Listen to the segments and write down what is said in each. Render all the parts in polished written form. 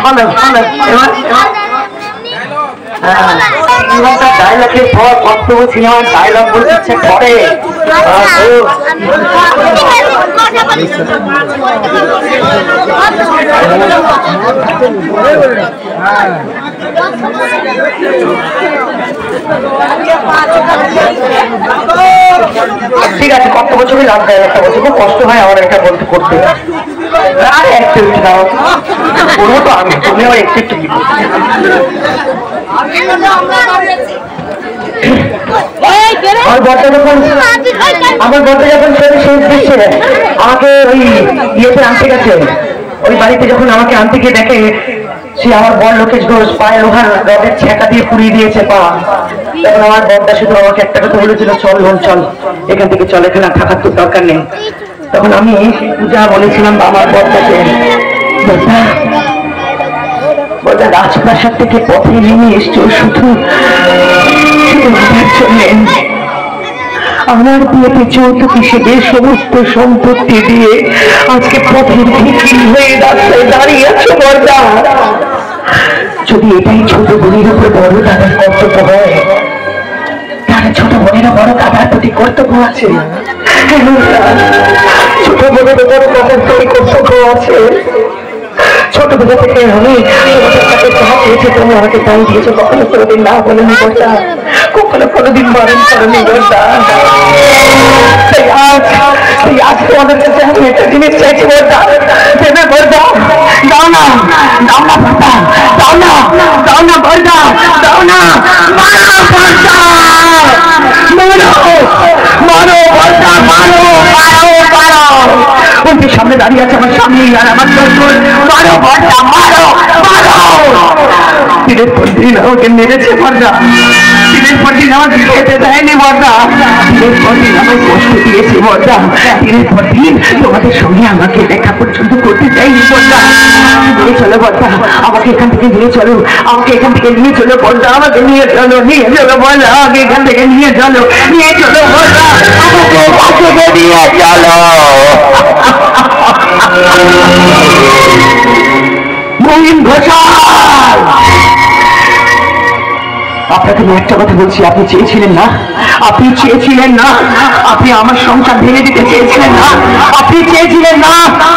বলো বলো এবার ডায়লগের পর কর্তব্য সিনেমার ডায়লগ বলতে ইচ্ছে করে। ঠিক আছে, কর্তব্য ছবি লাগবে একটা বলছি, খুব কষ্ট হয় আমার একটা বলতে করতে। আর একটু একটু দাও করবো তো আমি, তুমি আবার একটু একটু কি আমার বর্তা যখন শেষ দিচ্ছে আমাকে ওই ইয়েতে আনতে গেছে, ওই বাড়িতে যখন আমাকে আনতে গিয়ে দেখে সে আমার বর লোকেশ ঘোষ পায়ে লোহার রডের ছেঁকা দিয়ে পুড়িয়ে দিয়েছে পা। তখন আমার বর্তা শুধু আমাকে একটা কথা বলেছিল, চল বোন চল এখান থেকে, চল এখানে থাকার তো দরকার নেই। তখন আমি পূজা বলেছিলাম আমার বর্তাকে, বর্তা রাজপ্রাসাদ থেকে পথে নেমে এসছো শুধু আমার বিয়েতে যৌতুক হিসেবে সমস্ত সম্পত্তি দিয়ে আজকে পথের ভিখিরি হয়ে রাস্তায় দাঁড়িয়ে আছো বর্দা। যদি এটাই ছোট বোনের উপর বড় দাদার কর্তব্য হয়, তাহলে ছোট বোনেরও বড় দাদার প্রতি কর্তব্য আছে, ছোট বোনের বড় দাদার প্রতি কর্তব্য আছে। ছোটবেলা থেকে আমি তোমাদের কাছে যা পেয়েছি তুমি আমাকে তাই দিয়েছো, কখনো কোনোদিন না বলেনি বর্দা, কখনো কোনোদিন বারণ করেনি বর্দা। তাই আজ তোমাদের কাছে আমি একটা জিনিস চাইছি বর্দা, দেবে বর্দা? দাও না, দাও না বর্দা, দাও না, দাও না বর্দা, দাও না, মারো বর্দা, মারো মারো বর্দা, মারো মারো মারো। ওই সামনে দাঁড়িয়ে আছে আমার সামনে, আর আমার মারো বর্দা, মারো মারো। দিনের পর দিন আমাকে মেরেছে বর্দা, দিনের পর দিন আমাকে খেতে দেয়নি বর্দা, দিনের পর দিন আমাকে কষ্ট দিয়েছে বর্দা, দিনের পর দিন তোমাদের সঙ্গে আমাকে দেখা পর্যন্ত করতে চাইনি বর্দা। নিয়ে চলো বর্দা, আমাকে এখান থেকে নিয়ে চলো, আমাকে এখান থেকে নিয়ে চলো বর্দা, আমাকে নিয়ে চলো, নিয়ে চলো বর্দা, আমাকে এখান থেকে নিয়ে চলো, নিয়ে চলো বর্দা, আমাকে নিয়ে চলো। মহিন ঘোষাল, আপনাকে আমি একটা কথা বলছি, আপনি চেয়েছিলেন না, আপনি চেয়েছিলেন না, আপনি আমার সংসার ভেঙে দিতে চেয়েছিলেন না, আপনি চেয়েছিলেন না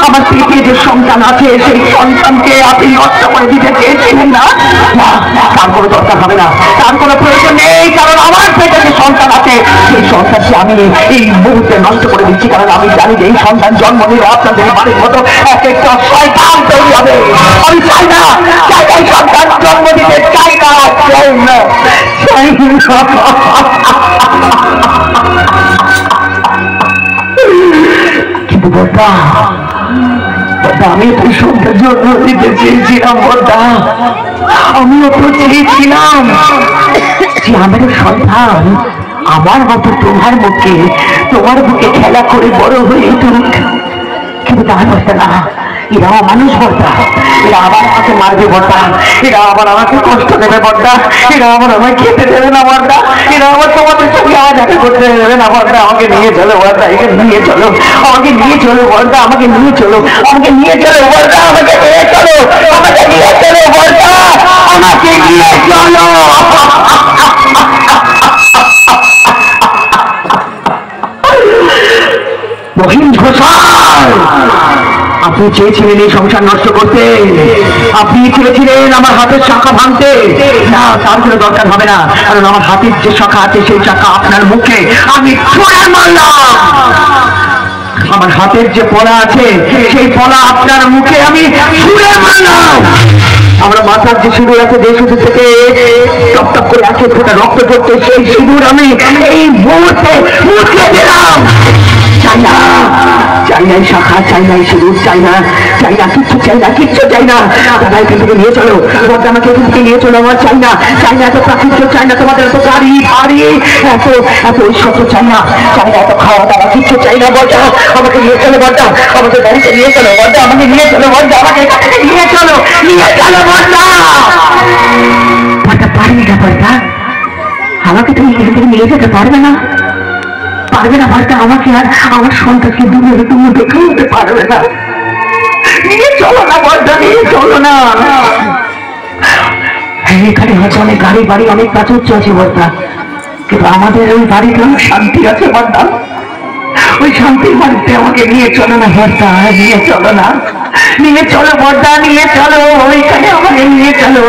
আমার পেটে যে সন্তান আছে সেই সন্তানকে আপনি নষ্ট করে দিতে চেয়েছিলেন না। তার কোনো দরকার হবে না, তার কোনো প্রয়োজন নেই, কারণ আমার পেটে যে সন্তান আছে সেই সন্তানকে আমি এই মুহূর্তে নষ্ট করে দিচ্ছি, কারণ আমি জানি যে এই সন্তান জন্ম নিলে আপনাদের বাড়ির মতো এক একটা শয়তান তৈরি হবে। আমি চাই না, চাই না এই সন্তান জন্ম দিতে, চাই না, চাই না, চাই না। কিন্তু বর্দা, আমি তো সন্তান জন্ম দিতে চেয়েছিলাম বর্দা, আমিও তো চেয়েছিলাম যে আমার সন্তান আমার মতো তোমার বুকে খেলা করে বড় হয়ে উঠুক। কিন্তু তা বর্দা না, এরাও মানুষ বর্দা, এরা আবার আমাকে মারবে বর্দা, এরা আবার আমাকে কষ্ট দেবে বর্দা, এরা আবার আমাকে খেতে দেবে না বর্দা, এরা আবার তোমাদের সঙ্গে আমার দেখা করতে দেবে না বর্দা। আমাকে নিয়ে চলো বর্দা, এখানে নিয়ে চলো, আমাকে নিয়ে চলো বর্দা, আমাকে নিয়ে চলো, আমাকে নিয়ে চলো বর্দা, আমাকে নিয়ে চলো, আমাকে নিয়ে চলো বর্দা, আমাকে নিয়ে চলো। মহিন ঘোষাল, আপনি চেয়েছিলেন এই সংসার নষ্ট করতে, আপনি চেয়েছিলেন আমার হাতের শাখা ভাঙতে, না তার কোনো দরকার হবে না, কারণ আমার হাতের যে শাখা আছে সেই শাখা আপনার মুখে আমি ছুঁড়ে মারলাম। আমার হাতের যে পলা আছে সেই পলা আপনার মুখে আমি ছুঁড়ে মারলাম। আমার মাথার যে সিঁদুর আছে, যে সিঁদুর থেকে টপ টপ করে আছে ফোটা রক্ত পড়তে, সেই সিঁদুর আমি এই মুহূর্তে মুখে দিলাম। চাই না, চাই না শাখা, চাই না সিঁদুর, চাই না, চাই না কিচ্ছু, চাই না কিচ্ছু, চাই না। দাদা এখান থেকে নিয়ে চলো বর্দা, আমাকে এখান থেকে নিয়ে চলো, আমার চাই না, চাই না এত প্রাচুর্য, চাই না তোমাদের এত গাড়ি বাড়ি, এত এত ঐশ্বর্য, চাই না, চাই না এত খাওয়া দাওয়া, কিচ্ছু চাই না বর্দা, আমাকে নিয়ে চলো বর্দা, আমাকে গাড়িতে নিয়ে চলো বর্দা, আমাকে নিয়ে চলো বর্দা, আমাকে এখান থেকে নিয়ে চলো, নিয়ে চলো বর্দা। বর্দা পারবে না বর্দা, আমাকে তুমি এখান থেকে নিয়ে যেতে পারবে না, পারবে না বর্দা, আমাকে আর আমার সন্তানকে দূরে তুমি দেখে নিতে পারবে না। নিয়ে চলো না বর্দা, নিয়ে চলো না। হয়তো অনেক গাড়ি বাড়ি অনেক প্রাচুর্য আছে বর্দা, কিন্তু আমাদের ওই বাড়িতে অনেক শান্তি আছে বর্দা। ওই শান্তির বাড়িতে আমাকে নিয়ে চলো না বর্দা, নিয়ে চলো না, নিয়ে চলো বর্দা, নিয়ে চলো ওইখানে আমাকে নিয়ে চলো,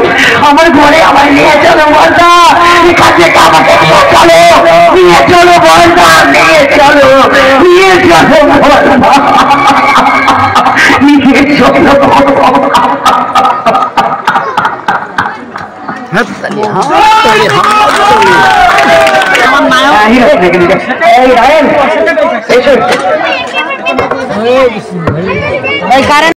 আমার ঘরে আমায় নিয়ে চলো বর্দা, এখান থেকে আমাকে নিয়ে চলো, নিয়ে চলো বর্দা, নিয়ে চলো, নিয়ে চলো বর্দা, নিয়ে চলো। আমার নায়ক